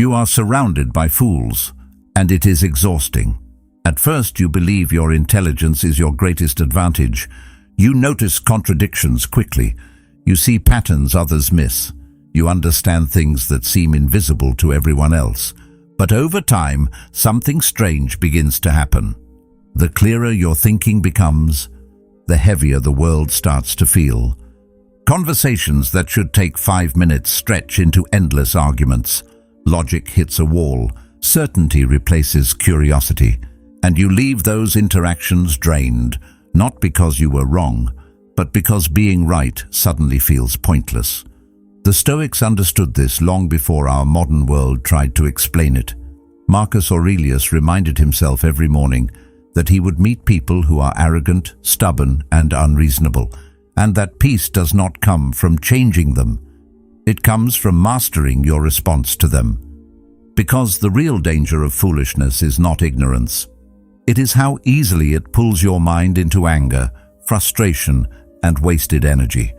You are surrounded by fools, and it is exhausting. At first you believe your intelligence is your greatest advantage. You notice contradictions quickly. You see patterns others miss. You understand things that seem invisible to everyone else. But over time, something strange begins to happen. The clearer your thinking becomes, the heavier the world starts to feel. Conversations that should take 5 minutes stretch into endless arguments. Logic hits a wall. Certainty replaces curiosity. And you leave those interactions drained, not because you were wrong, but because being right suddenly feels pointless. The Stoics understood this long before our modern world tried to explain it. Marcus Aurelius reminded himself every morning that he would meet people who are arrogant, stubborn, and unreasonable, and that peace does not come from changing them. It comes from mastering your response to them. Because the real danger of foolishness is not ignorance. It is how easily it pulls your mind into anger, frustration, and wasted energy.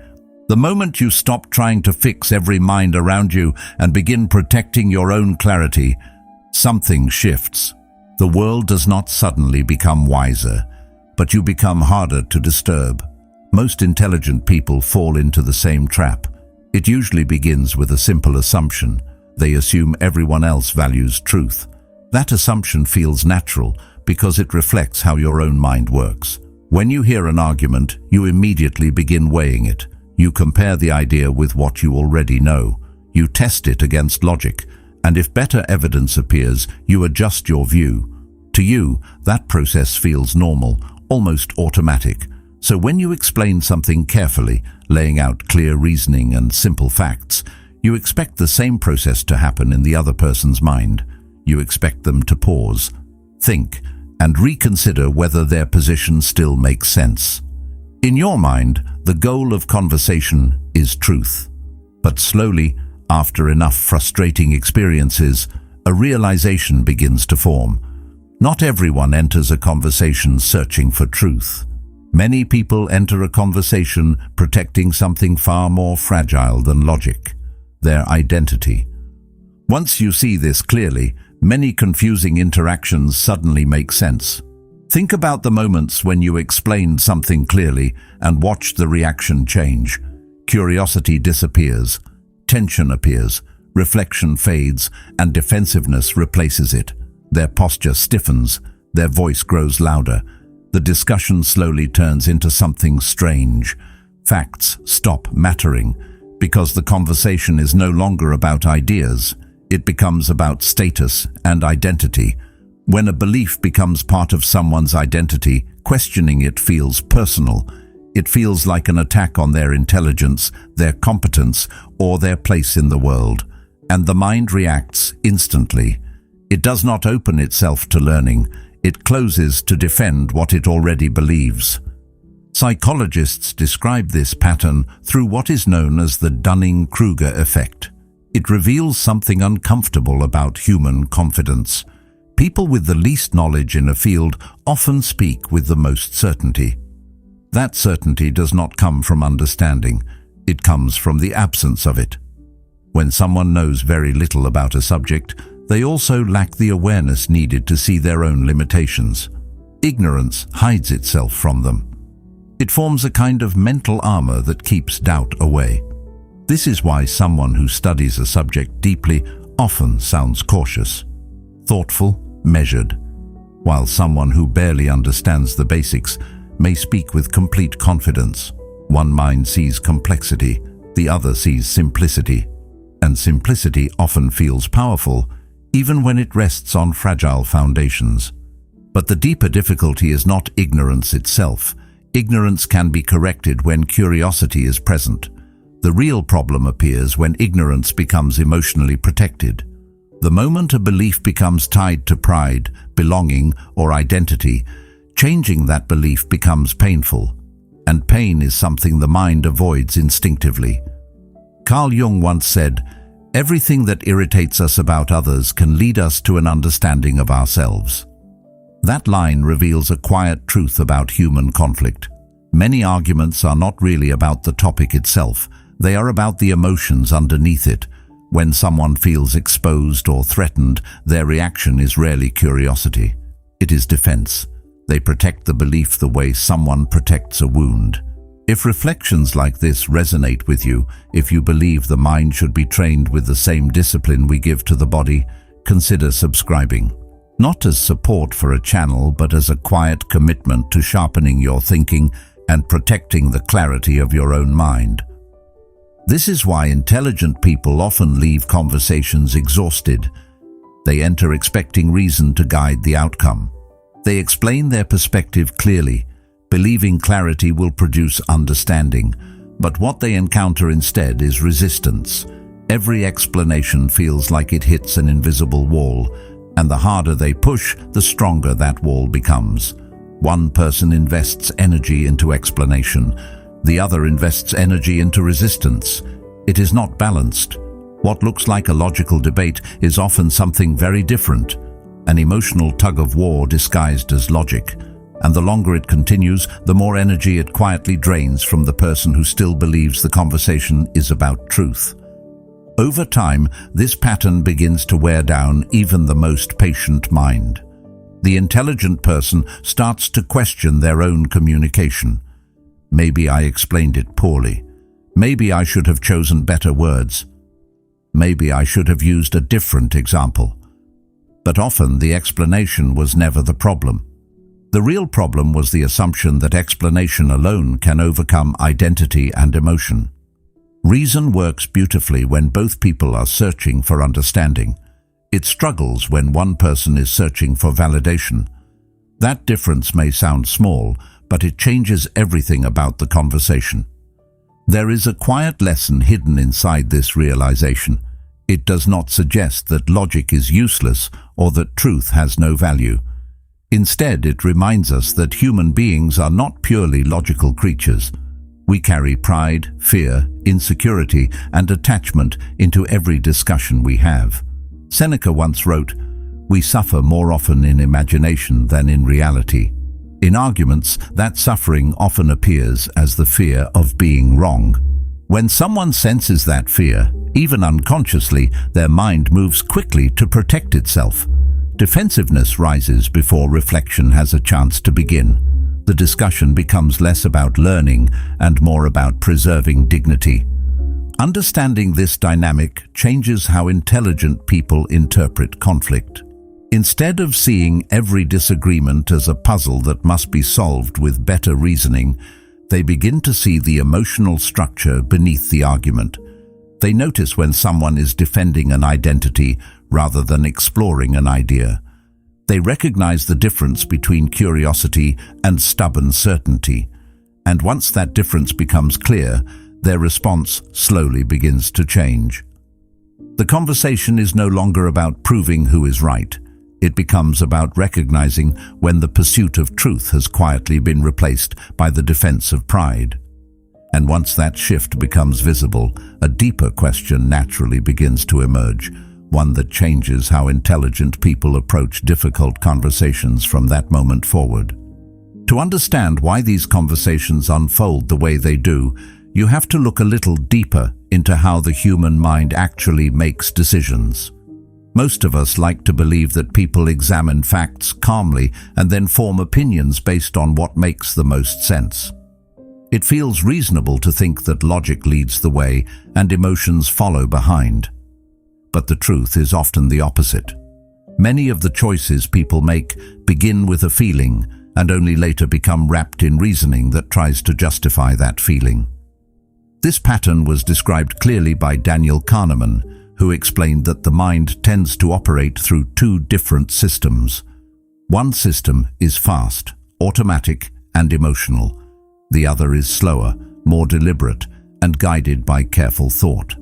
The moment you stop trying to fix every mind around you and begin protecting your own clarity, something shifts. The world does not suddenly become wiser, but you become harder to disturb. Most intelligent people fall into the same trap. It usually begins with a simple assumption. They assume everyone else values truth. That assumption feels natural because it reflects how your own mind works. When you hear an argument, you immediately begin weighing it. You compare the idea with what you already know. You test it against logic, and if better evidence appears, you adjust your view. To you, that process feels normal, almost automatic. So when you explain something carefully, laying out clear reasoning and simple facts, you expect the same process to happen in the other person's mind. You expect them to pause, think, and reconsider whether their position still makes sense. In your mind, the goal of conversation is truth. But slowly, after enough frustrating experiences, a realization begins to form. Not everyone enters a conversation searching for truth. Many people enter a conversation protecting something far more fragile than logic, their identity. Once you see this clearly, many confusing interactions suddenly make sense. Think about the moments when you explained something clearly and watched the reaction change. Curiosity disappears, tension appears, reflection fades, and defensiveness replaces it. Their posture stiffens, their voice grows louder. The discussion slowly turns into something strange. Facts stop mattering because the conversation is no longer about ideas. It becomes about status and identity. When a belief becomes part of someone's identity, questioning it feels personal. It feels like an attack on their intelligence, their competence, or their place in the world. And the mind reacts instantly. It does not open itself to learning. It closes to defend what it already believes. Psychologists describe this pattern through what is known as the Dunning-Kruger effect. It reveals something uncomfortable about human confidence. People with the least knowledge in a field often speak with the most certainty. That certainty does not come from understanding. It comes from the absence of it. When someone knows very little about a subject, they also lack the awareness needed to see their own limitations. Ignorance hides itself from them. It forms a kind of mental armor that keeps doubt away. This is why someone who studies a subject deeply often sounds cautious, thoughtful, measured, while someone who barely understands the basics may speak with complete confidence. One mind sees complexity, the other sees simplicity, and simplicity often feels powerful, even when it rests on fragile foundations. But the deeper difficulty is not ignorance itself. Ignorance can be corrected when curiosity is present. The real problem appears when ignorance becomes emotionally protected. The moment a belief becomes tied to pride, belonging, or identity, changing that belief becomes painful, and pain is something the mind avoids instinctively. Carl Jung once said, "Everything that irritates us about others can lead us to an understanding of ourselves." That line reveals a quiet truth about human conflict. Many arguments are not really about the topic itself. They are about the emotions underneath it. When someone feels exposed or threatened, their reaction is rarely curiosity. It is defense. They protect the belief the way someone protects a wound. If reflections like this resonate with you, if you believe the mind should be trained with the same discipline we give to the body, consider subscribing. Not as support for a channel, but as a quiet commitment to sharpening your thinking and protecting the clarity of your own mind. This is why intelligent people often leave conversations exhausted. They enter expecting reason to guide the outcome. They explain their perspective clearly, believing clarity will produce understanding, but what they encounter instead is resistance. Every explanation feels like it hits an invisible wall, and the harder they push, the stronger that wall becomes. One person invests energy into explanation, the other invests energy into resistance. It is not balanced. What looks like a logical debate is often something very different, an emotional tug-of-war disguised as logic. And the longer it continues, the more energy it quietly drains from the person who still believes the conversation is about truth. Over time, this pattern begins to wear down even the most patient mind. The intelligent person starts to question their own communication. Maybe I explained it poorly. Maybe I should have chosen better words. Maybe I should have used a different example. But often the explanation was never the problem. The real problem was the assumption that explanation alone can overcome identity and emotion. Reason works beautifully when both people are searching for understanding. It struggles when one person is searching for validation. That difference may sound small, but it changes everything about the conversation. There is a quiet lesson hidden inside this realization. It does not suggest that logic is useless or that truth has no value. Instead, it reminds us that human beings are not purely logical creatures. We carry pride, fear, insecurity, and attachment into every discussion we have. Seneca once wrote, "We suffer more often in imagination than in reality." In arguments, that suffering often appears as the fear of being wrong. When someone senses that fear, even unconsciously, their mind moves quickly to protect itself. Defensiveness rises before reflection has a chance to begin. The discussion becomes less about learning and more about preserving dignity. Understanding this dynamic changes how intelligent people interpret conflict. Instead of seeing every disagreement as a puzzle that must be solved with better reasoning, they begin to see the emotional structure beneath the argument. They notice when someone is defending an identity rather than exploring an idea. They recognize the difference between curiosity and stubborn certainty. And once that difference becomes clear, their response slowly begins to change. The conversation is no longer about proving who is right. It becomes about recognizing when the pursuit of truth has quietly been replaced by the defense of pride. And once that shift becomes visible, a deeper question naturally begins to emerge, one that changes how intelligent people approach difficult conversations from that moment forward. To understand why these conversations unfold the way they do, you have to look a little deeper into how the human mind actually makes decisions. Most of us like to believe that people examine facts calmly and then form opinions based on what makes the most sense. It feels reasonable to think that logic leads the way and emotions follow behind. But the truth is often the opposite. Many of the choices people make begin with a feeling and only later become wrapped in reasoning that tries to justify that feeling. This pattern was described clearly by Daniel Kahneman, who explained that the mind tends to operate through two different systems. One system is fast, automatic, and emotional. The other is slower, more deliberate, and guided by careful thought.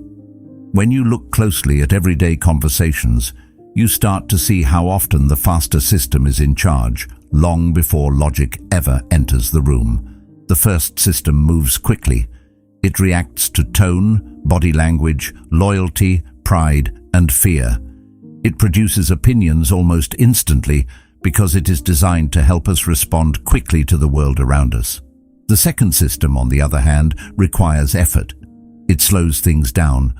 When you look closely at everyday conversations, you start to see how often the faster system is in charge, long before logic ever enters the room. The first system moves quickly. It reacts to tone, body language, loyalty, pride, and fear. It produces opinions almost instantly because it is designed to help us respond quickly to the world around us. The second system, on the other hand, requires effort. It slows things down.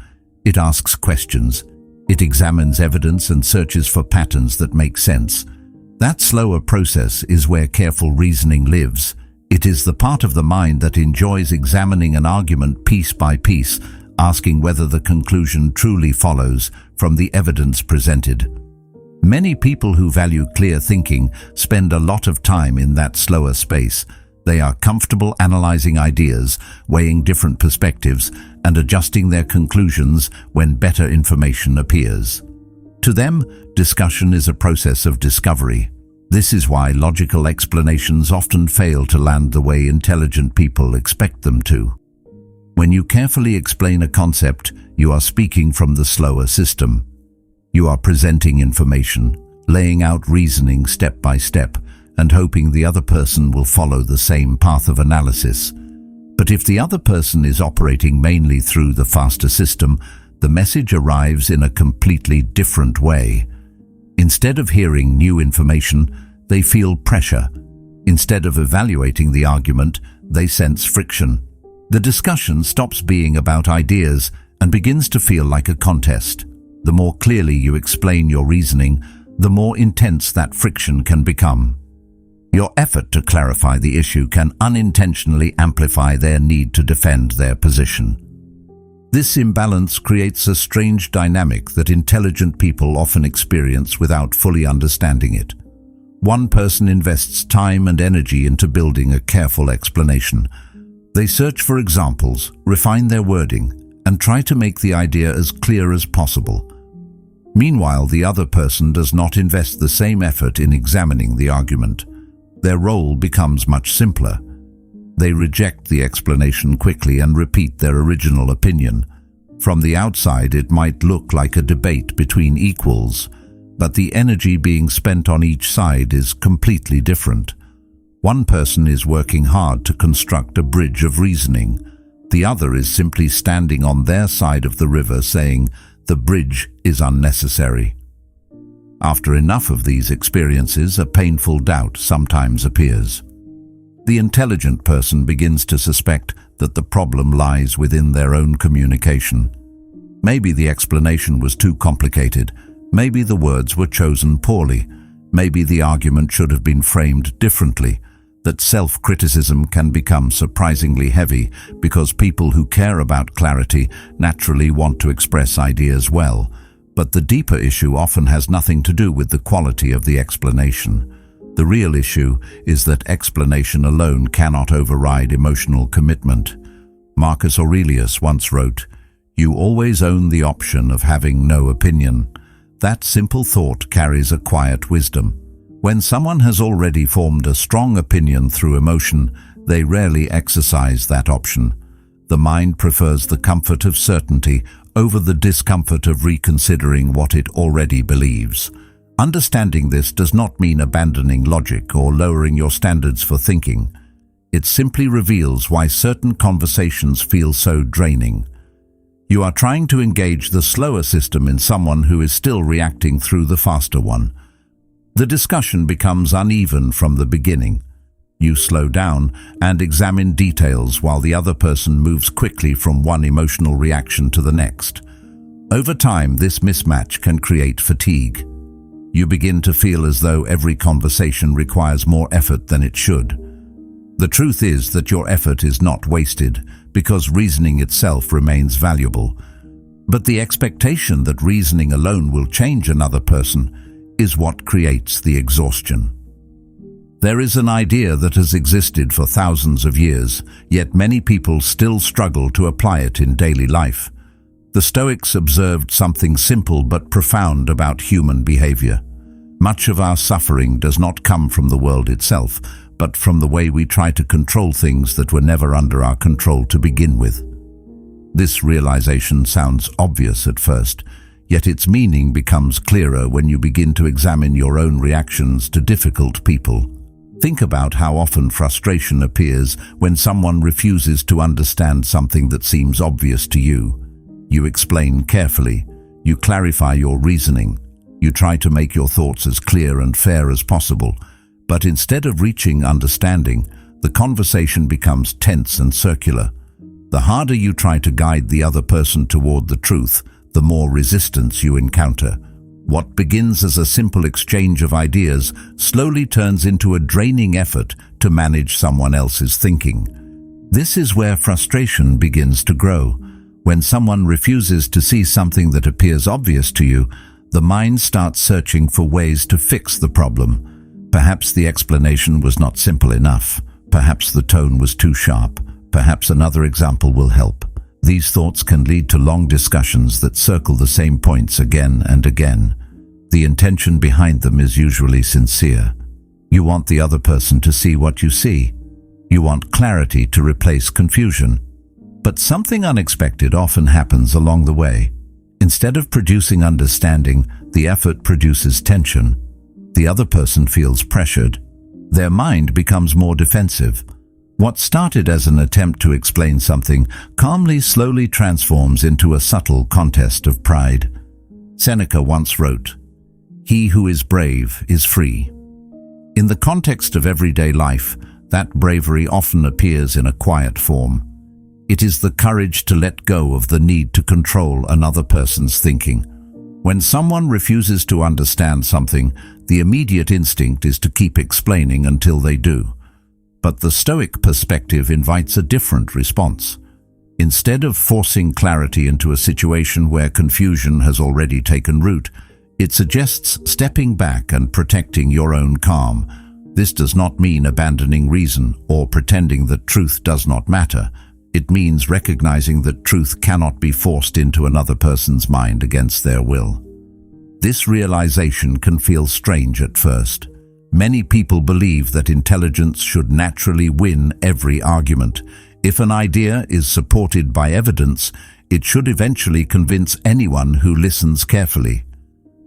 It asks questions. It examines evidence and searches for patterns that make sense. That slower process is where careful reasoning lives. It is the part of the mind that enjoys examining an argument piece by piece, asking whether the conclusion truly follows from the evidence presented. Many people who value clear thinking spend a lot of time in that slower space. They are comfortable analyzing ideas, weighing different perspectives, and adjusting their conclusions when better information appears. To them, discussion is a process of discovery. This is why logical explanations often fail to land the way intelligent people expect them to. When you carefully explain a concept, you are speaking from the slower system. You are presenting information, laying out reasoning step by step, and hoping the other person will follow the same path of analysis. But if the other person is operating mainly through the faster system, the message arrives in a completely different way. Instead of hearing new information, they feel pressure. Instead of evaluating the argument, they sense friction. The discussion stops being about ideas and begins to feel like a contest. The more clearly you explain your reasoning, the more intense that friction can become. Your effort to clarify the issue can unintentionally amplify their need to defend their position. This imbalance creates a strange dynamic that intelligent people often experience without fully understanding it. One person invests time and energy into building a careful explanation. They search for examples, refine their wording, and try to make the idea as clear as possible. Meanwhile, the other person does not invest the same effort in examining the argument. Their role becomes much simpler. They reject the explanation quickly and repeat their original opinion. From the outside, it might look like a debate between equals, but the energy being spent on each side is completely different. One person is working hard to construct a bridge of reasoning. The other is simply standing on their side of the river saying, "The bridge is unnecessary." After enough of these experiences, a painful doubt sometimes appears. The intelligent person begins to suspect that the problem lies within their own communication. Maybe the explanation was too complicated. Maybe the words were chosen poorly. Maybe the argument should have been framed differently. That self-criticism can become surprisingly heavy because people who care about clarity naturally want to express ideas well. But the deeper issue often has nothing to do with the quality of the explanation. The real issue is that explanation alone cannot override emotional commitment. Marcus Aurelius once wrote, "You always own the option of having no opinion." That simple thought carries a quiet wisdom. When someone has already formed a strong opinion through emotion, they rarely exercise that option. The mind prefers the comfort of certainty over the discomfort of reconsidering what it already believes. Understanding this does not mean abandoning logic or lowering your standards for thinking. It simply reveals why certain conversations feel so draining. You are trying to engage the slower system in someone who is still reacting through the faster one. The discussion becomes uneven from the beginning. You slow down and examine details while the other person moves quickly from one emotional reaction to the next. Over time, this mismatch can create fatigue. You begin to feel as though every conversation requires more effort than it should. The truth is that your effort is not wasted because reasoning itself remains valuable. But the expectation that reasoning alone will change another person is what creates the exhaustion. There is an idea that has existed for thousands of years, yet many people still struggle to apply it in daily life. The Stoics observed something simple but profound about human behavior. Much of our suffering does not come from the world itself, but from the way we try to control things that were never under our control to begin with. This realization sounds obvious at first, yet its meaning becomes clearer when you begin to examine your own reactions to difficult people. Think about how often frustration appears when someone refuses to understand something that seems obvious to you. You explain carefully, you clarify your reasoning, you try to make your thoughts as clear and fair as possible, but instead of reaching understanding, the conversation becomes tense and circular. The harder you try to guide the other person toward the truth, the more resistance you encounter. What begins as a simple exchange of ideas slowly turns into a draining effort to manage someone else's thinking. This is where frustration begins to grow. When someone refuses to see something that appears obvious to you, the mind starts searching for ways to fix the problem. Perhaps the explanation was not simple enough. Perhaps the tone was too sharp. Perhaps another example will help. These thoughts can lead to long discussions that circle the same points again and again. The intention behind them is usually sincere. You want the other person to see what you see. You want clarity to replace confusion. But something unexpected often happens along the way. Instead of producing understanding, the effort produces tension. The other person feels pressured. Their mind becomes more defensive. What started as an attempt to explain something calmly slowly transforms into a subtle contest of pride. Seneca once wrote, "He who is brave is free." In the context of everyday life, that bravery often appears in a quiet form. It is the courage to let go of the need to control another person's thinking. When someone refuses to understand something, the immediate instinct is to keep explaining until they do. But the Stoic perspective invites a different response. Instead of forcing clarity into a situation where confusion has already taken root, it suggests stepping back and protecting your own calm. This does not mean abandoning reason or pretending that truth does not matter. It means recognizing that truth cannot be forced into another person's mind against their will. This realization can feel strange at first. Many people believe that intelligence should naturally win every argument. If an idea is supported by evidence, it should eventually convince anyone who listens carefully.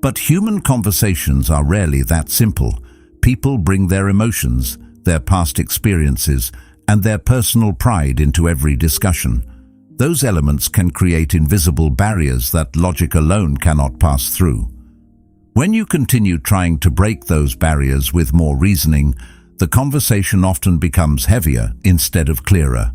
But human conversations are rarely that simple. People bring their emotions, their past experiences, and their personal pride into every discussion. Those elements can create invisible barriers that logic alone cannot pass through. When you continue trying to break those barriers with more reasoning, the conversation often becomes heavier instead of clearer.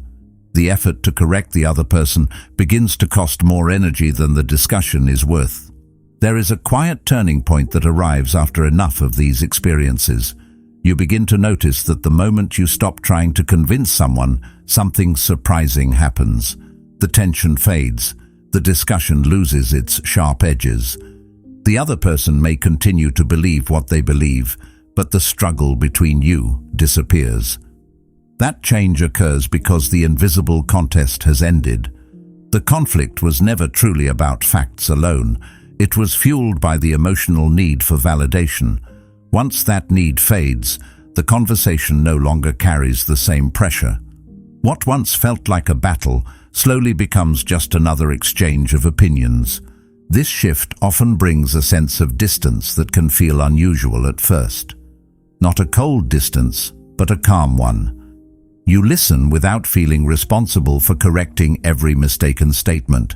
The effort to correct the other person begins to cost more energy than the discussion is worth. There is a quiet turning point that arrives after enough of these experiences. You begin to notice that the moment you stop trying to convince someone, something surprising happens. The tension fades. The discussion loses its sharp edges. The other person may continue to believe what they believe, but the struggle between you disappears. That change occurs because the invisible contest has ended. The conflict was never truly about facts alone. It was fueled by the emotional need for validation. Once that need fades, the conversation no longer carries the same pressure. What once felt like a battle slowly becomes just another exchange of opinions. This shift often brings a sense of distance that can feel unusual at first. Not a cold distance, but a calm one. You listen without feeling responsible for correcting every mistaken statement.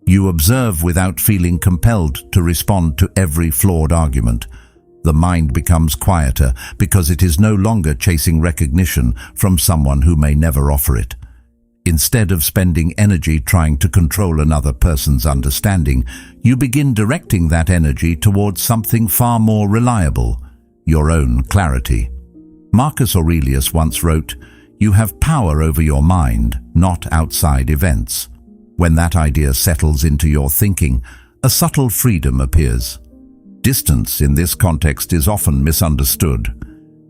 You observe without feeling compelled to respond to every flawed argument. The mind becomes quieter because it is no longer chasing recognition from someone who may never offer it. Instead of spending energy trying to control another person's understanding, you begin directing that energy towards something far more reliable, your own clarity. Marcus Aurelius once wrote, "You have power over your mind, not outside events." When that idea settles into your thinking, a subtle freedom appears. Distance in this context is often misunderstood.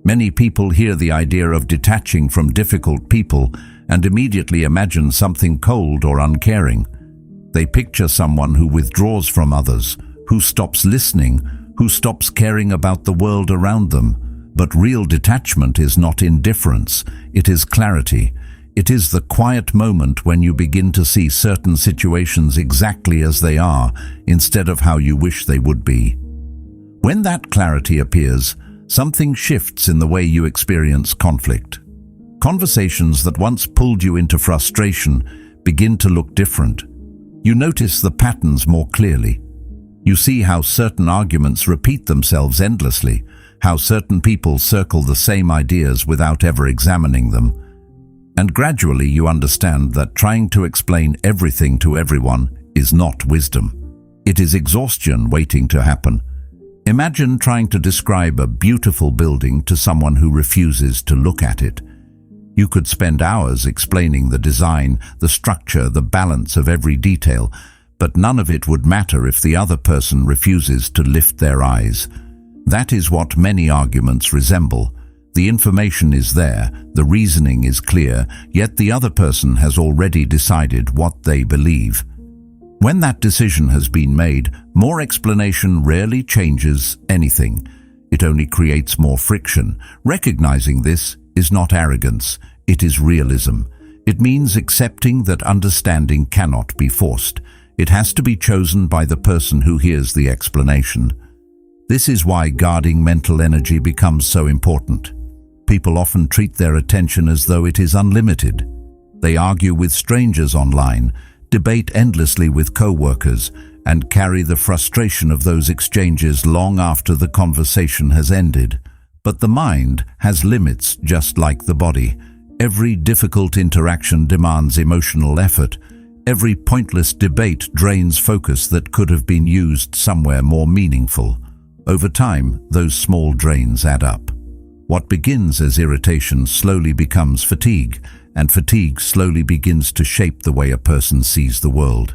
Many people hear the idea of detaching from difficult people and immediately imagine something cold or uncaring. They picture someone who withdraws from others, who stops listening, who stops caring about the world around them. But real detachment is not indifference, it is clarity. It is the quiet moment when you begin to see certain situations exactly as they are, instead of how you wish they would be. When that clarity appears, something shifts in the way you experience conflict. Conversations that once pulled you into frustration begin to look different. You notice the patterns more clearly. You see how certain arguments repeat themselves endlessly, how certain people circle the same ideas without ever examining them. And gradually you understand that trying to explain everything to everyone is not wisdom. It is exhaustion waiting to happen. Imagine trying to describe a beautiful building to someone who refuses to look at it. You could spend hours explaining the design, the structure, the balance of every detail, but none of it would matter if the other person refuses to lift their eyes. That is what many arguments resemble. The information is there, the reasoning is clear, yet the other person has already decided what they believe. When that decision has been made, more explanation rarely changes anything. It only creates more friction. Recognizing this is not arrogance, it is realism. It means accepting that understanding cannot be forced. It has to be chosen by the person who hears the explanation. This is why guarding mental energy becomes so important. People often treat their attention as though it is unlimited. They argue with strangers online, debate endlessly with co-workers, and carry the frustration of those exchanges long after the conversation has ended. But the mind has limits just like the body. Every difficult interaction demands emotional effort. Every pointless debate drains focus that could have been used somewhere more meaningful. Over time, those small drains add up. What begins as irritation slowly becomes fatigue, and fatigue slowly begins to shape the way a person sees the world.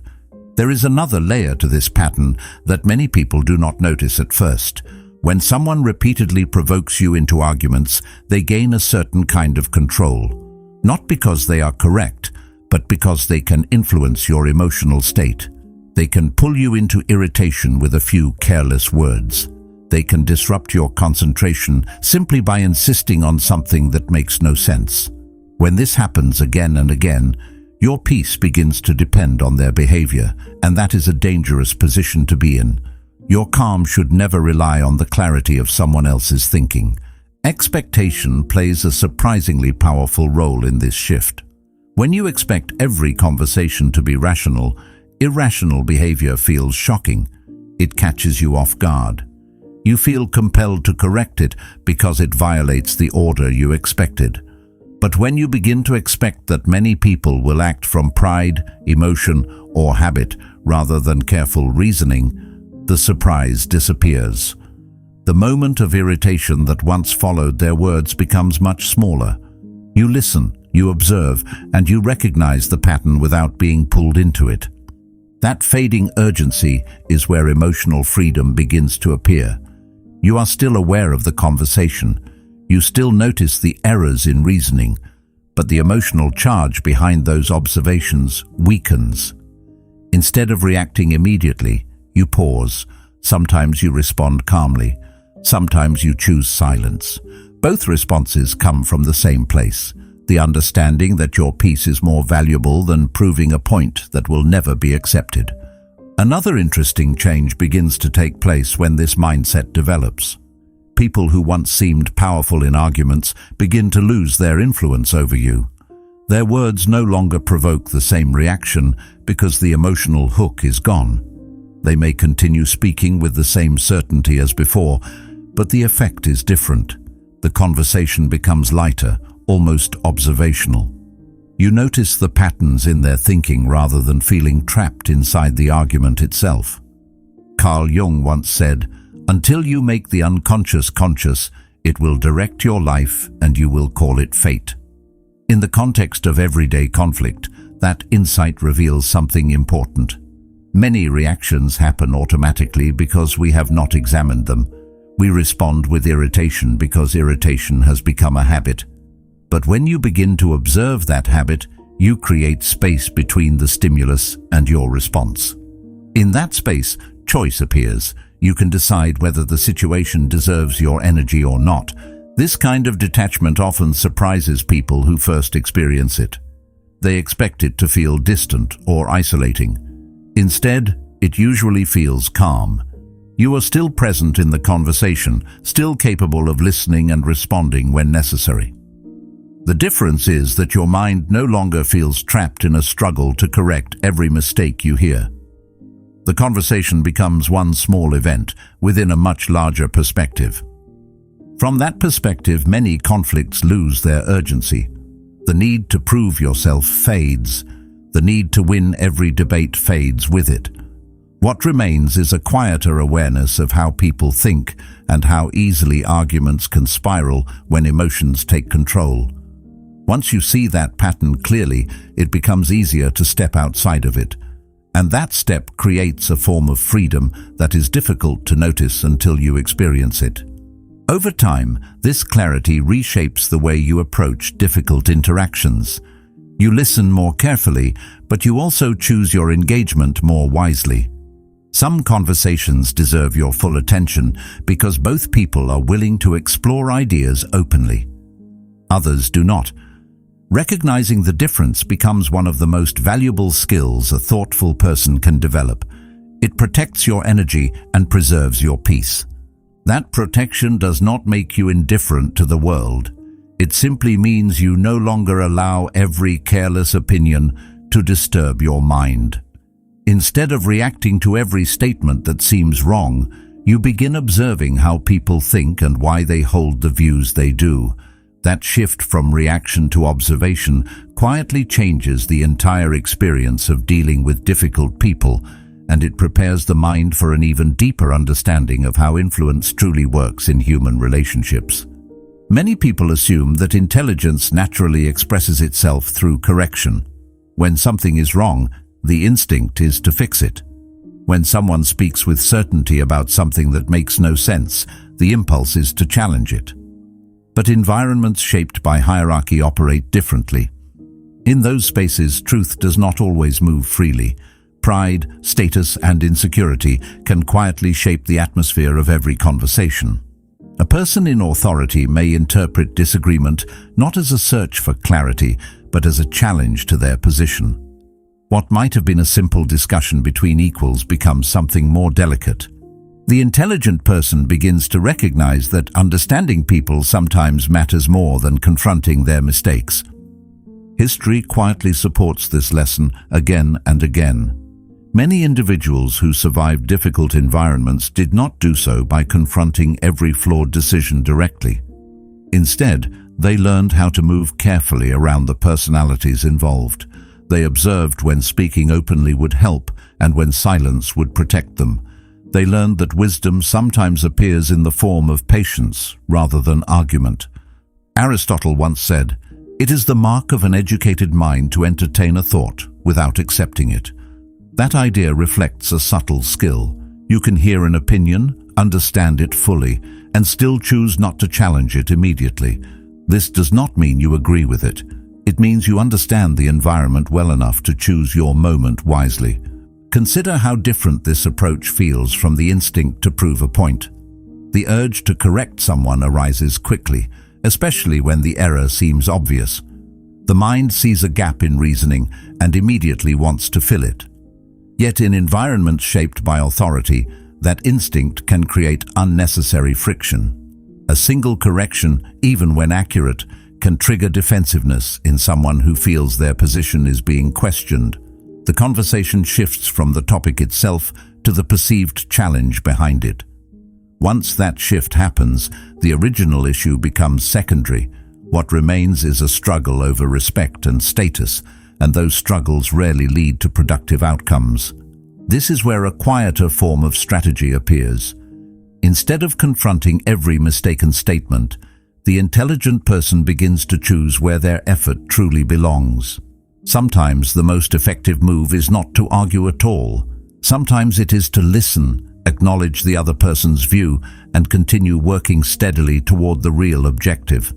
There is another layer to this pattern that many people do not notice at first. When someone repeatedly provokes you into arguments, they gain a certain kind of control. Not because they are correct, but because they can influence your emotional state. They can pull you into irritation with a few careless words. They can disrupt your concentration simply by insisting on something that makes no sense. When this happens again and again, your peace begins to depend on their behavior, and that is a dangerous position to be in. Your calm should never rely on the clarity of someone else's thinking. Expectation plays a surprisingly powerful role in this shift. When you expect every conversation to be rational, irrational behavior feels shocking. It catches you off guard. You feel compelled to correct it because it violates the order you expected. But when you begin to expect that many people will act from pride, emotion, or habit rather than careful reasoning, the surprise disappears. The moment of irritation that once followed their words becomes much smaller. You listen, you observe, and you recognize the pattern without being pulled into it. That fading urgency is where emotional freedom begins to appear. You are still aware of the conversation. You still notice the errors in reasoning, but the emotional charge behind those observations weakens. Instead of reacting immediately, you pause. Sometimes you respond calmly. Sometimes you choose silence. Both responses come from the same place, the understanding that your peace is more valuable than proving a point that will never be accepted. Another interesting change begins to take place when this mindset develops. People who once seemed powerful in arguments begin to lose their influence over you. Their words no longer provoke the same reaction because the emotional hook is gone. They may continue speaking with the same certainty as before, but the effect is different. The conversation becomes lighter, almost observational. You notice the patterns in their thinking rather than feeling trapped inside the argument itself. Carl Jung once said, "Until you make the unconscious conscious, it will direct your life and you will call it fate." In the context of everyday conflict, that insight reveals something important. Many reactions happen automatically because we have not examined them. We respond with irritation because irritation has become a habit. But when you begin to observe that habit, you create space between the stimulus and your response. In that space, choice appears. You can decide whether the situation deserves your energy or not. This kind of detachment often surprises people who first experience it. They expect it to feel distant or isolating. Instead, it usually feels calm. You are still present in the conversation, still capable of listening and responding when necessary. The difference is that your mind no longer feels trapped in a struggle to correct every mistake you hear. The conversation becomes one small event within a much larger perspective. From that perspective, many conflicts lose their urgency. The need to prove yourself fades. The need to win every debate fades with it. What remains is a quieter awareness of how people think and how easily arguments can spiral when emotions take control. Once you see that pattern clearly, it becomes easier to step outside of it. And that step creates a form of freedom that is difficult to notice until you experience it. Over time, this clarity reshapes the way you approach difficult interactions. You listen more carefully, but you also choose your engagement more wisely. Some conversations deserve your full attention because both people are willing to explore ideas openly. Others do not. Recognizing the difference becomes one of the most valuable skills a thoughtful person can develop. It protects your energy and preserves your peace. That protection does not make you indifferent to the world. It simply means you no longer allow every careless opinion to disturb your mind. Instead of reacting to every statement that seems wrong, you begin observing how people think and why they hold the views they do. That shift from reaction to observation quietly changes the entire experience of dealing with difficult people, and it prepares the mind for an even deeper understanding of how influence truly works in human relationships. Many people assume that intelligence naturally expresses itself through correction. When something is wrong, the instinct is to fix it. When someone speaks with certainty about something that makes no sense, the impulse is to challenge it. But environments shaped by hierarchy operate differently. In those spaces, truth does not always move freely. Pride, status, and insecurity can quietly shape the atmosphere of every conversation. A person in authority may interpret disagreement not as a search for clarity, but as a challenge to their position. What might have been a simple discussion between equals becomes something more delicate. The intelligent person begins to recognize that understanding people sometimes matters more than confronting their mistakes. History quietly supports this lesson again and again. Many individuals who survived difficult environments did not do so by confronting every flawed decision directly. Instead, they learned how to move carefully around the personalities involved. They observed when speaking openly would help and when silence would protect them. They learned that wisdom sometimes appears in the form of patience rather than argument. Aristotle once said, "It is the mark of an educated mind to entertain a thought without accepting it." That idea reflects a subtle skill. You can hear an opinion, understand it fully, and still choose not to challenge it immediately. This does not mean you agree with it. It means you understand the environment well enough to choose your moment wisely. Consider how different this approach feels from the instinct to prove a point. The urge to correct someone arises quickly, especially when the error seems obvious. The mind sees a gap in reasoning and immediately wants to fill it. Yet in environments shaped by authority, that instinct can create unnecessary friction. A single correction, even when accurate, can trigger defensiveness in someone who feels their position is being questioned. The conversation shifts from the topic itself to the perceived challenge behind it. Once that shift happens, the original issue becomes secondary. What remains is a struggle over respect and status, and those struggles rarely lead to productive outcomes. This is where a quieter form of strategy appears. Instead of confronting every mistaken statement, the intelligent person begins to choose where their effort truly belongs. Sometimes the most effective move is not to argue at all. Sometimes it is to listen, acknowledge the other person's view, and continue working steadily toward the real objective.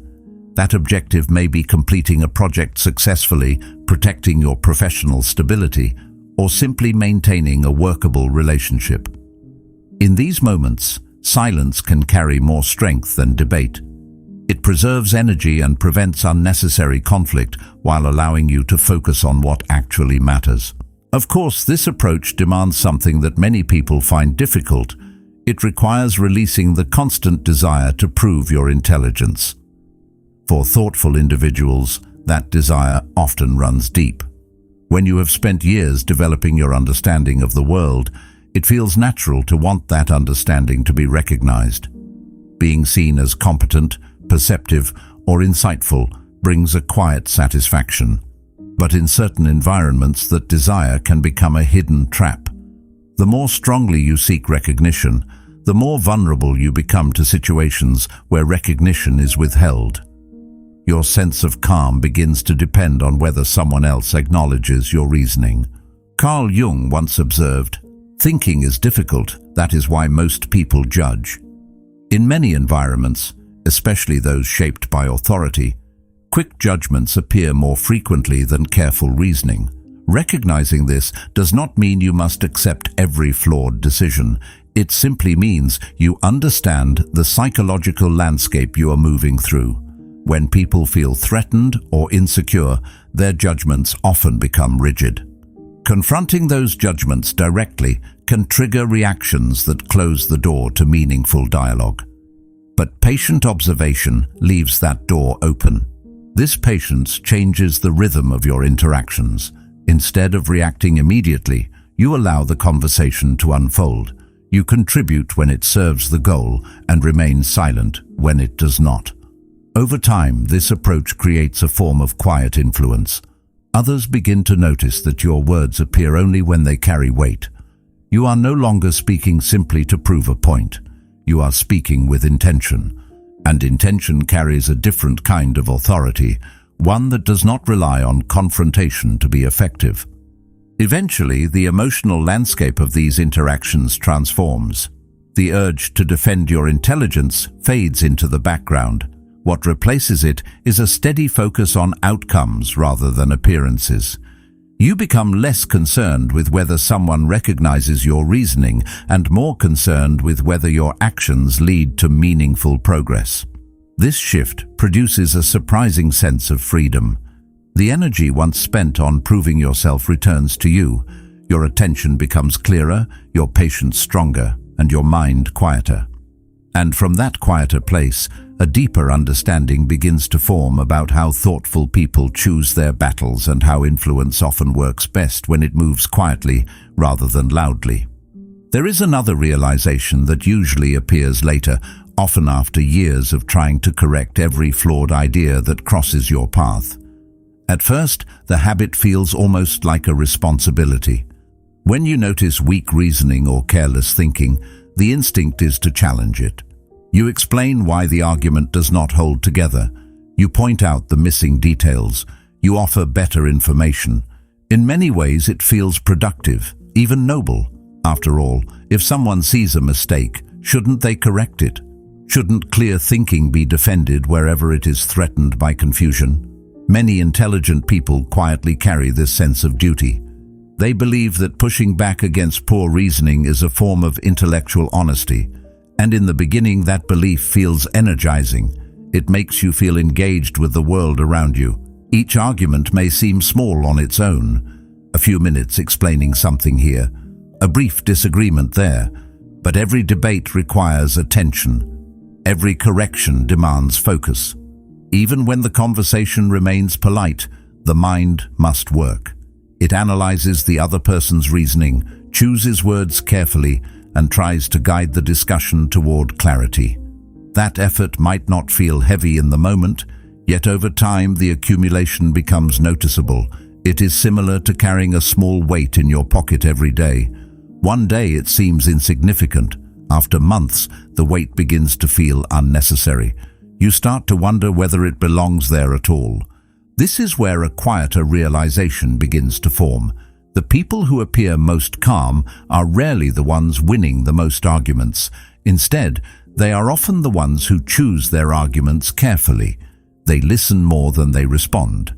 That objective may be completing a project successfully, protecting your professional stability, or simply maintaining a workable relationship. In these moments, silence can carry more strength than debate. It preserves energy and prevents unnecessary conflict while allowing you to focus on what actually matters. Of course, this approach demands something that many people find difficult. It requires releasing the constant desire to prove your intelligence. For thoughtful individuals, that desire often runs deep. When you have spent years developing your understanding of the world, it feels natural to want that understanding to be recognized. Being seen as competent, perceptive, or insightful brings a quiet satisfaction. But in certain environments, that desire can become a hidden trap. The more strongly you seek recognition, the more vulnerable you become to situations where recognition is withheld. Your sense of calm begins to depend on whether someone else acknowledges your reasoning. Carl Jung once observed, "Thinking is difficult, that is why most people judge." In many environments, especially those shaped by authority, quick judgments appear more frequently than careful reasoning. Recognizing this does not mean you must accept every flawed decision. It simply means you understand the psychological landscape you are moving through. When people feel threatened or insecure, their judgments often become rigid. Confronting those judgments directly can trigger reactions that close the door to meaningful dialogue. But patient observation leaves that door open. This patience changes the rhythm of your interactions. Instead of reacting immediately, you allow the conversation to unfold. You contribute when it serves the goal and remain silent when it does not. Over time, this approach creates a form of quiet influence. Others begin to notice that your words appear only when they carry weight. You are no longer speaking simply to prove a point. You are speaking with intention. And intention carries a different kind of authority, one that does not rely on confrontation to be effective. Eventually, the emotional landscape of these interactions transforms. The urge to defend your intelligence fades into the background. What replaces it is a steady focus on outcomes rather than appearances. You become less concerned with whether someone recognizes your reasoning and more concerned with whether your actions lead to meaningful progress. This shift produces a surprising sense of freedom. The energy once spent on proving yourself returns to you. Your attention becomes clearer, your patience stronger, and your mind quieter. And from that quieter place, a deeper understanding begins to form about how thoughtful people choose their battles and how influence often works best when it moves quietly rather than loudly. There is another realization that usually appears later, often after years of trying to correct every flawed idea that crosses your path. At first, the habit feels almost like a responsibility. When you notice weak reasoning or careless thinking, the instinct is to challenge it. You explain why the argument does not hold together. You point out the missing details. You offer better information. In many ways, it feels productive, even noble. After all, if someone sees a mistake, shouldn't they correct it? Shouldn't clear thinking be defended wherever it is threatened by confusion? Many intelligent people quietly carry this sense of duty. They believe that pushing back against poor reasoning is a form of intellectual honesty. And in the beginning, that belief feels energizing. It makes you feel engaged with the world around you. Each argument may seem small on its own. A few minutes explaining something here, a brief disagreement there, but every debate requires attention. Every correction demands focus. Even when the conversation remains polite, the mind must work. It analyzes the other person's reasoning, chooses words carefully, and tries to guide the discussion toward clarity. That effort might not feel heavy in the moment, yet over time the accumulation becomes noticeable. It is similar to carrying a small weight in your pocket every day. One day it seems insignificant. After months, the weight begins to feel unnecessary. You start to wonder whether it belongs there at all. This is where a quieter realization begins to form. The people who appear most calm are rarely the ones winning the most arguments. Instead, they are often the ones who choose their arguments carefully. They listen more than they respond.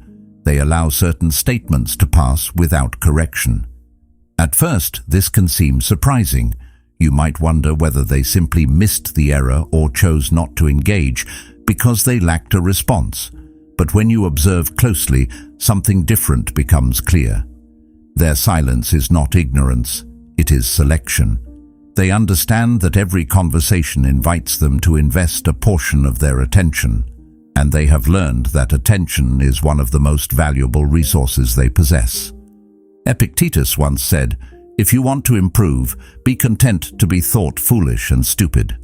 They allow certain statements to pass without correction. At first, this can seem surprising. You might wonder whether they simply missed the error or chose not to engage because they lacked a response. But when you observe closely, something different becomes clear. Their silence is not ignorance, it is selection. They understand that every conversation invites them to invest a portion of their attention, and they have learned that attention is one of the most valuable resources they possess. Epictetus once said, "If you want to improve, be content to be thought foolish and stupid."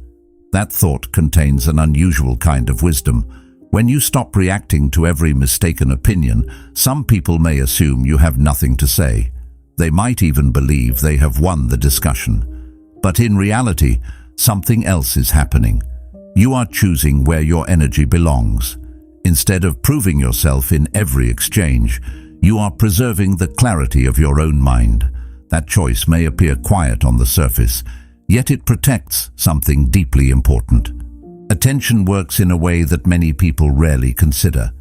That thought contains an unusual kind of wisdom. When you stop reacting to every mistaken opinion, some people may assume you have nothing to say. They might even believe they have won the discussion. But in reality, something else is happening. You are choosing where your energy belongs. Instead of proving yourself in every exchange, you are preserving the clarity of your own mind. That choice may appear quiet on the surface, yet it protects something deeply important. Attention works in a way that many people rarely consider.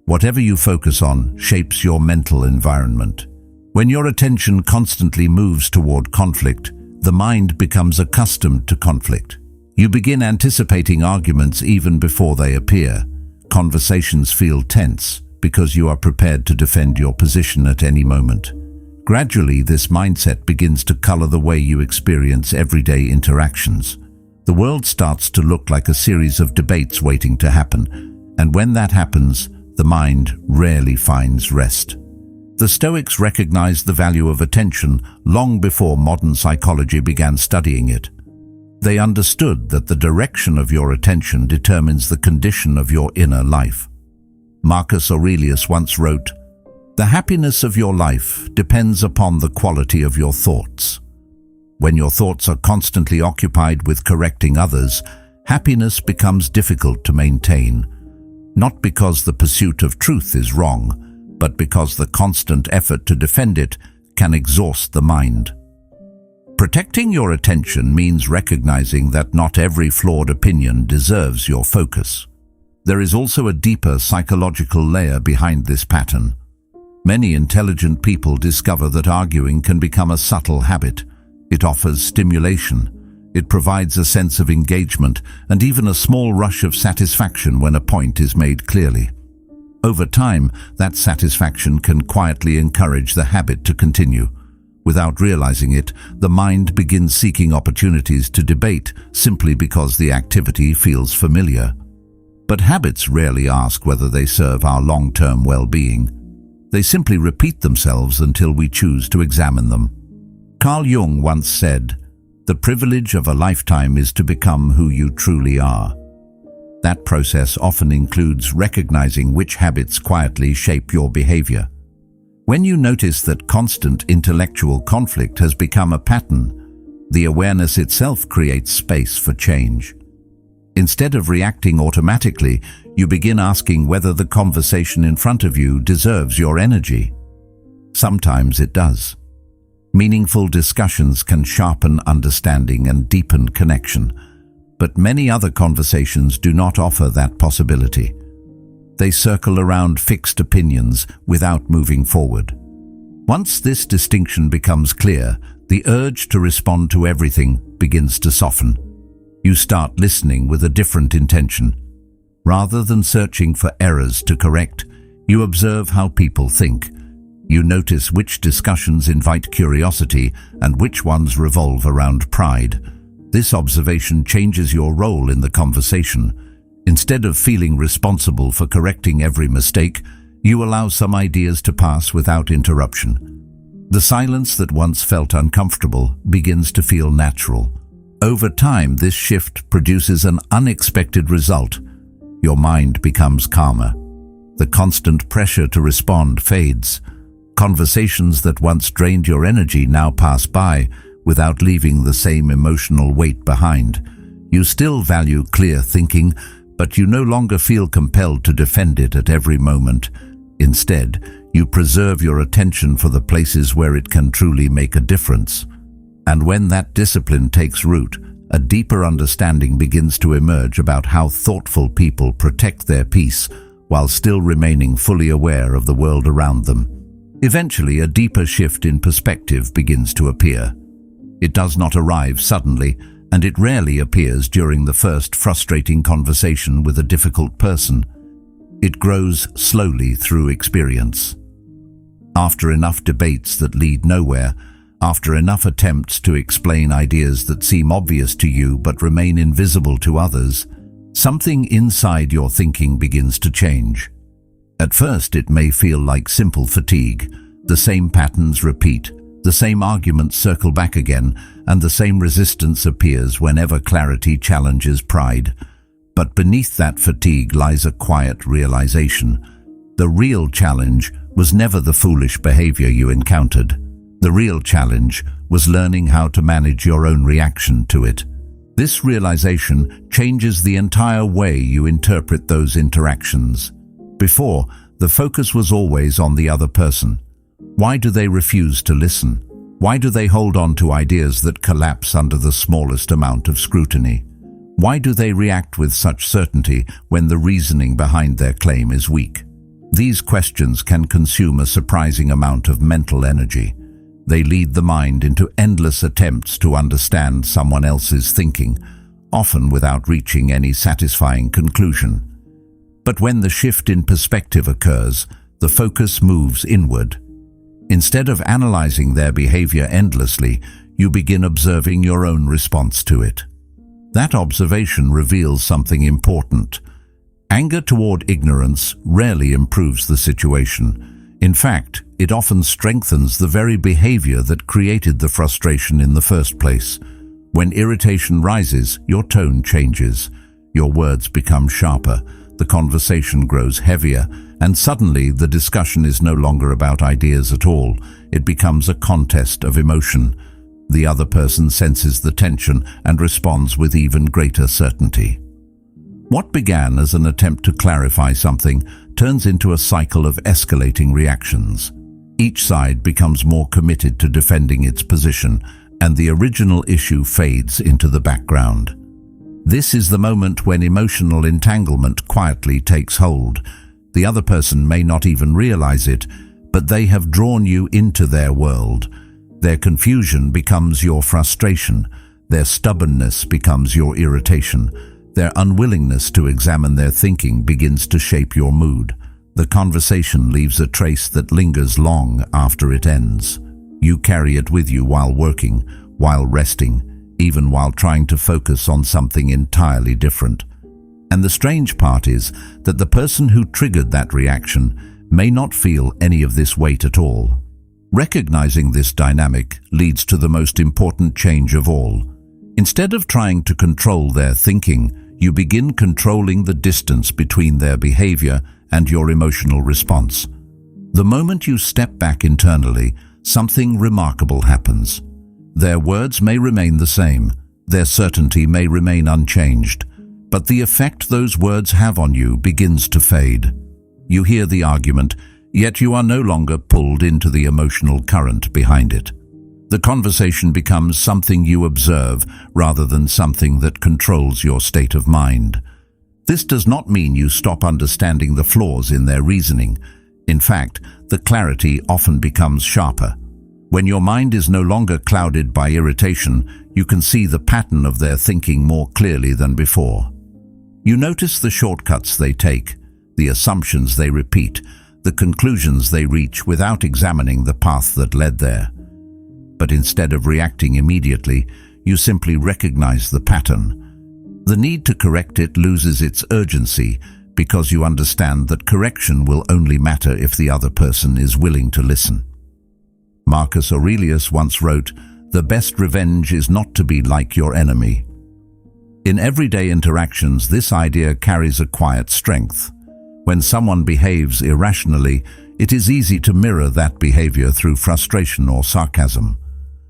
Whatever you focus on shapes your mental environment. When your attention constantly moves toward conflict, the mind becomes accustomed to conflict. You begin anticipating arguments even before they appear. Conversations feel tense because you are prepared to defend your position at any moment. Gradually, this mindset begins to color the way you experience everyday interactions. The world starts to look like a series of debates waiting to happen, and when that happens, the mind rarely finds rest. The Stoics recognized the value of attention long before modern psychology began studying it. They understood that the direction of your attention determines the condition of your inner life. Marcus Aurelius once wrote, "The happiness of your life depends upon the quality of your thoughts." When your thoughts are constantly occupied with correcting others, happiness becomes difficult to maintain. Not because the pursuit of truth is wrong, but because the constant effort to defend it can exhaust the mind. Protecting your attention means recognizing that not every flawed opinion deserves your focus. There is also a deeper psychological layer behind this pattern. Many intelligent people discover that arguing can become a subtle habit. It offers stimulation. It provides a sense of engagement and even a small rush of satisfaction when a point is made clearly. Over time, that satisfaction can quietly encourage the habit to continue. Without realizing it, the mind begins seeking opportunities to debate simply because the activity feels familiar. But habits rarely ask whether they serve our long-term well-being. They simply repeat themselves until we choose to examine them. Carl Jung once said, "The privilege of a lifetime is to become who you truly are." That process often includes recognizing which habits quietly shape your behavior. When you notice that constant intellectual conflict has become a pattern, the awareness itself creates space for change. Instead of reacting automatically, you begin asking whether the conversation in front of you deserves your energy. Sometimes it does. Meaningful discussions can sharpen understanding and deepen connection, but many other conversations do not offer that possibility. They circle around fixed opinions without moving forward. Once this distinction becomes clear, the urge to respond to everything begins to soften. You start listening with a different intention. Rather than searching for errors to correct, you observe how people think. You notice which discussions invite curiosity and which ones revolve around pride. This observation changes your role in the conversation. Instead of feeling responsible for correcting every mistake, you allow some ideas to pass without interruption. The silence that once felt uncomfortable begins to feel natural. Over time, this shift produces an unexpected result. Your mind becomes calmer. The constant pressure to respond fades. Conversations that once drained your energy now pass by without leaving the same emotional weight behind. You still value clear thinking, but you no longer feel compelled to defend it at every moment. Instead, you preserve your attention for the places where it can truly make a difference. And when that discipline takes root, a deeper understanding begins to emerge about how thoughtful people protect their peace while still remaining fully aware of the world around them. Eventually, a deeper shift in perspective begins to appear. It does not arrive suddenly, and it rarely appears during the first frustrating conversation with a difficult person. It grows slowly through experience. After enough debates that lead nowhere, after enough attempts to explain ideas that seem obvious to you but remain invisible to others, something inside your thinking begins to change. At first, it may feel like simple fatigue. The same patterns repeat, the same arguments circle back again, and the same resistance appears whenever clarity challenges pride. But beneath that fatigue lies a quiet realization. The real challenge was never the foolish behavior you encountered. The real challenge was learning how to manage your own reaction to it. This realization changes the entire way you interpret those interactions. Before, the focus was always on the other person. Why do they refuse to listen? Why do they hold on to ideas that collapse under the smallest amount of scrutiny? Why do they react with such certainty when the reasoning behind their claim is weak? These questions can consume a surprising amount of mental energy. They lead the mind into endless attempts to understand someone else's thinking, often without reaching any satisfying conclusion. But when the shift in perspective occurs, the focus moves inward. Instead of analyzing their behavior endlessly, you begin observing your own response to it. That observation reveals something important. Anger toward ignorance rarely improves the situation. In fact, it often strengthens the very behavior that created the frustration in the first place. When irritation rises, your tone changes. Your words become sharper, the conversation grows heavier, and suddenly the discussion is no longer about ideas at all. It becomes a contest of emotion. The other person senses the tension and responds with even greater certainty. What began as an attempt to clarify something turns into a cycle of escalating reactions. Each side becomes more committed to defending its position, and the original issue fades into the background. This is the moment when emotional entanglement quietly takes hold. The other person may not even realize it, but they have drawn you into their world. Their confusion becomes your frustration. Their stubbornness becomes your irritation. Their unwillingness to examine their thinking begins to shape your mood. The conversation leaves a trace that lingers long after it ends. You carry it with you while working, while resting, even while trying to focus on something entirely different. And the strange part is that the person who triggered that reaction may not feel any of this weight at all. Recognizing this dynamic leads to the most important change of all. Instead of trying to control their thinking, you begin controlling the distance between their behavior and your emotional response. The moment you step back internally, something remarkable happens. Their words may remain the same, their certainty may remain unchanged, but the effect those words have on you begins to fade. You hear the argument, yet you are no longer pulled into the emotional current behind it. The conversation becomes something you observe rather than something that controls your state of mind. This does not mean you stop understanding the flaws in their reasoning. In fact, the clarity often becomes sharper. When your mind is no longer clouded by irritation, you can see the pattern of their thinking more clearly than before. You notice the shortcuts they take, the assumptions they repeat, the conclusions they reach without examining the path that led there. But instead of reacting immediately, you simply recognize the pattern. The need to correct it loses its urgency because you understand that correction will only matter if the other person is willing to listen. Marcus Aurelius once wrote, "The best revenge is not to be like your enemy." In everyday interactions, this idea carries a quiet strength. When someone behaves irrationally, it is easy to mirror that behavior through frustration or sarcasm.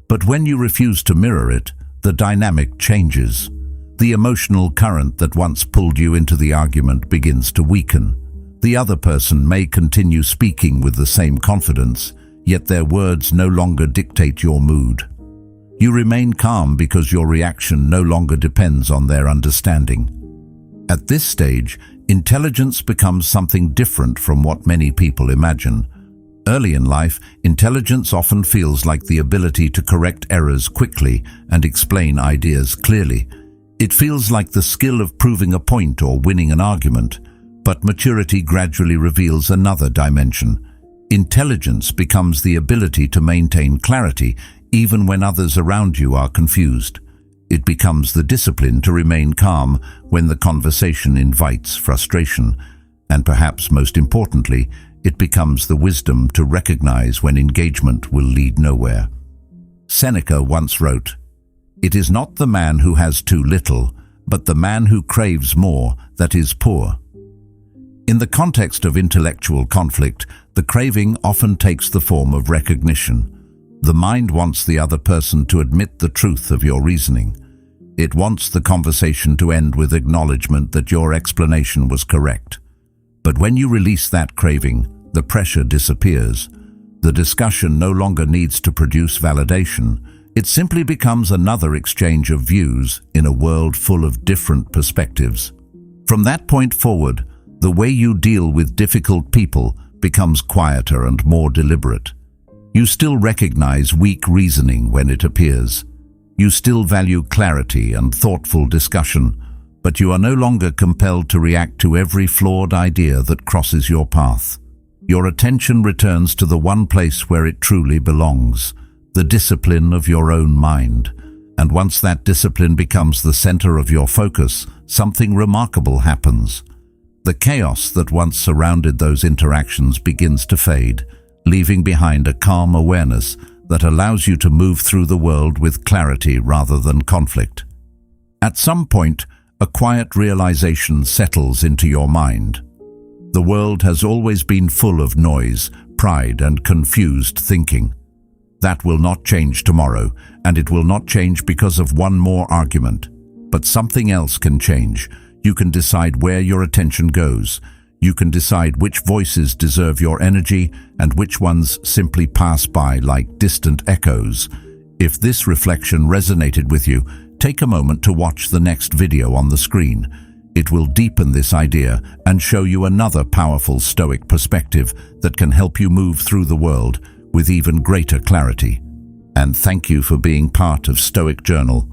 But when you refuse to mirror it, the dynamic changes. The emotional current that once pulled you into the argument begins to weaken. The other person may continue speaking with the same confidence, yet their words no longer dictate your mood. You remain calm because your reaction no longer depends on their understanding. At this stage, intelligence becomes something different from what many people imagine. Early in life, intelligence often feels like the ability to correct errors quickly and explain ideas clearly. It feels like the skill of proving a point or winning an argument, but maturity gradually reveals another dimension. Intelligence becomes the ability to maintain clarity even when others around you are confused. It becomes the discipline to remain calm when the conversation invites frustration. And perhaps most importantly, it becomes the wisdom to recognize when engagement will lead nowhere. Seneca once wrote, "It is not the man who has too little, but the man who craves more that is poor." In the context of intellectual conflict, the craving often takes the form of recognition. The mind wants the other person to admit the truth of your reasoning. It wants the conversation to end with acknowledgement that your explanation was correct. But when you release that craving, the pressure disappears. The discussion no longer needs to produce validation. It simply becomes another exchange of views in a world full of different perspectives. From that point forward, the way you deal with difficult people becomes quieter and more deliberate. You still recognize weak reasoning when it appears. You still value clarity and thoughtful discussion, but you are no longer compelled to react to every flawed idea that crosses your path. Your attention returns to the one place where it truly belongs, the discipline of your own mind. And once that discipline becomes the center of your focus, something remarkable happens. The chaos that once surrounded those interactions begins to fade, leaving behind a calm awareness that allows you to move through the world with clarity rather than conflict. At some point, a quiet realization settles into your mind. The world has always been full of noise, pride, and confused thinking. That will not change tomorrow, and it will not change because of one more argument. But something else can change. You can decide where your attention goes. You can decide which voices deserve your energy and which ones simply pass by like distant echoes. If this reflection resonated with you, take a moment to watch the next video on the screen. It will deepen this idea and show you another powerful Stoic perspective that can help you move through the world with even greater clarity. And thank you for being part of Stoic Journal.